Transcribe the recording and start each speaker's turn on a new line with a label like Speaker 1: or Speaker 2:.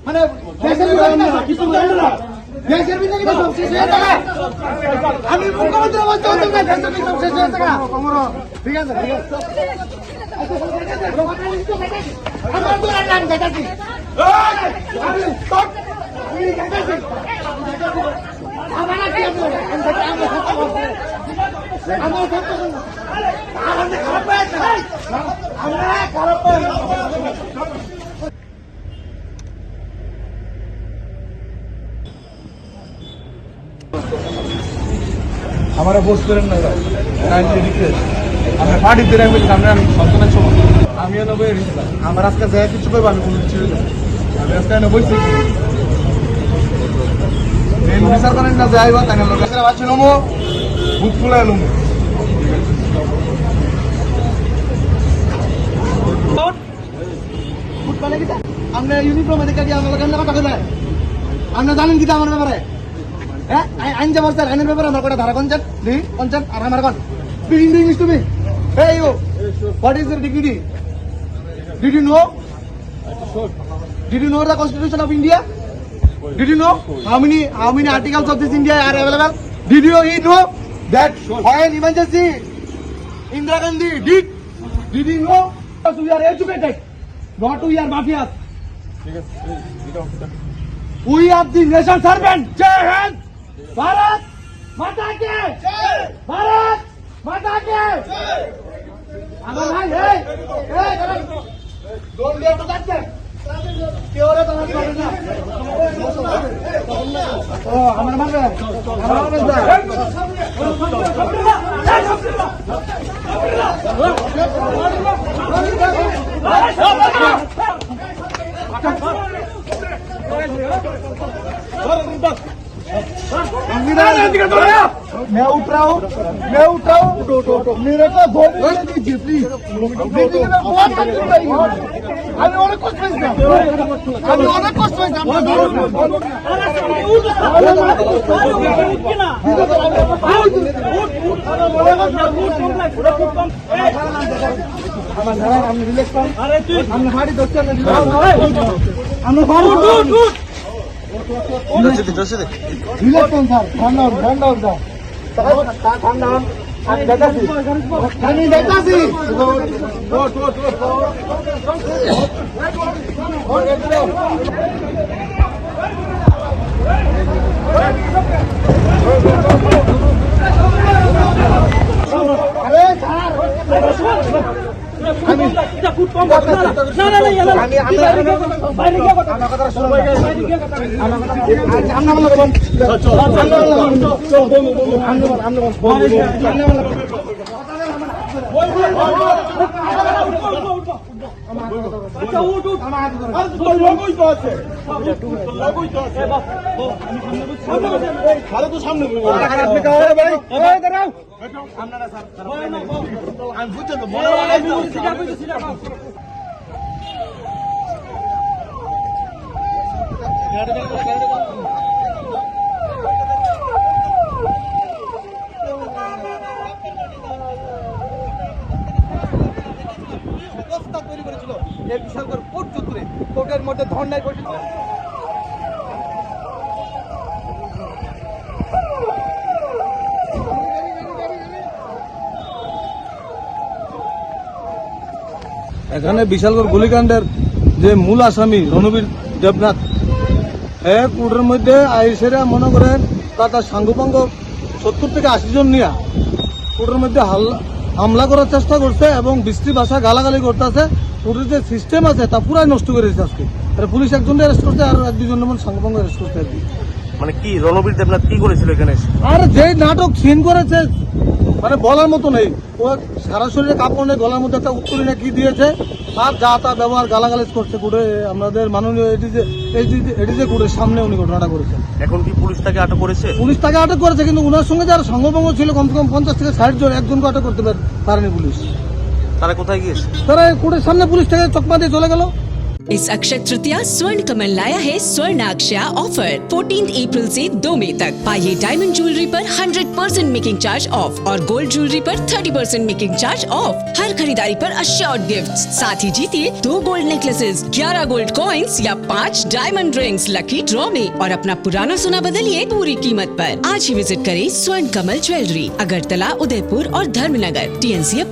Speaker 1: মানে আমি মুখ্যমন্ত্রী অবস্থা ঠিক আছে
Speaker 2: हमारा पोस्ट करें ना আমরা পার্টিতে রাখবেন সামনে আমি সন্তানের সময় আমিও নেবো আমার আজকে যায় কিছু করবো আমি কোনো কিছু আমি আজকে নেবই শিখি বিচার করেন না যাই বা তাই না আছে নমো বুক ফুলে নমো
Speaker 1: আমরা ইউনিফর্ম দেখে দিয়ে আমরা কেন কথা যায় আমরা জানেন কিটা আমার ব্যাপারে হ্যাঁ আইন যে বলছে আইনের ব্যাপারে আমরা কটা ধারা পঞ্চায়েত আর আমার কোন speaking to English to me. Hey you, what is your dignity? Did you know? Did you know the Constitution of India? Did you know how many articles of this India are available? Did you know that when emergency Indira Gandhi did you know? Because we are educated, not we are mafias. We are the nation servant. Jai Hind, Bharat Mata ki Jai, Bharat Mata ki Jai. আমার ভাই এই দৌড় দিয়ে তো যাচ্ছে কেউ ওরা তো করে না ও আমার মারবে मैं उठ रहा हूँ मेरे को दो मिनट दीजिए प्लीज बहुत আমি অনেক কষ্ট পেয়েছিলাম আমি রিল্যাক্স পান আমরা বাড়ি দোস্ত আমরা রিল্যাক্স পান স্যার ঠান্ডা ঠান্ডা আমি দেখাচ্ছি সামনে তৈরি করেছিল এই বিশাল করে কোর্ট চত্বরে কোর্টের মধ্যে ধর্নায় বসেছিল।
Speaker 2: এখানে বিশালগড় গুলিকাণ্ডের যে মূল আসামি রণবীর দেবনাথ কোর্টের মধ্যে আইসেরা মনে করেন তার সাঙ্গপাঙ্গ 70 থেকে 80 জন নিয়ে কোর্টের মধ্যে হামলা করার চেষ্টা করছে এবং বৃষ্টি ভাষা গালাগালি করতেছে। কোর্টের যে সিস্টেম আছে তা পুরাই নষ্ট করেছে। আজকে পুলিশ একজনকে অ্যারেস্ট করছে আর 1-2 জন সাঙ্গপাঙ্গ অ্যারেস্ট করছে।
Speaker 3: মানে কি রণবীর দেবনাথ কি করেছিল এখানে?
Speaker 2: আর যে নাটক সিন করেছে মানে বলার মতো নেই। ও সারা শরীরে কাপড় নেই, গলার মধ্যে একটা উত্তরী না কি দিয়েছে আর যা তা ব্যবহার গালাগালিজ করছে। কোর্টে আমাদের মাননীয় এটি যে কোর্টের সামনে উনি ঘটনাটা করেছেন।
Speaker 3: এখন কি পুলিশ তাকে আটক করেছে?
Speaker 2: পুলিশ তাকে আটক করেছে, কিন্তু ওনার সঙ্গে যারা সঙ্গভঙ্গ ছিল কমসে কম 50 থেকে 60 জন, একজনকে আটক করতে পারেনি পুলিশ।
Speaker 3: তারা কোথায় গিয়েছে?
Speaker 2: তারা কোর্টের সামনে পুলিশ থেকে চকমা দিয়ে চলে গেল।
Speaker 4: इस अक्षय तृतीया स्वर्ण कमल लाया है स्वर्ण अक्षया ऑफर 14 अप्रैल से 2 मई तक। पाइए डायमंड ज्वेलरी पर 100% मेकिंग चार्ज ऑफ और गोल्ड ज्वेलरी पर 30% मेकिंग चार्ज ऑफ। हर खरीदारी पर अश्योर्ड गिफ्ट्स, साथ ही जीतिए 2 गोल्ड नेकलेसेस, 11 गोल्ड कॉइन्स या 5 डायमंड रिंग्स लकी ड्रॉ में और अपना पुराना सोना बदलिए पूरी कीमत पर। आज ही विजिट करें स्वर्ण कमल ज्वेलरी, अगरतला, उदयपुर और धर्मनगर। TNC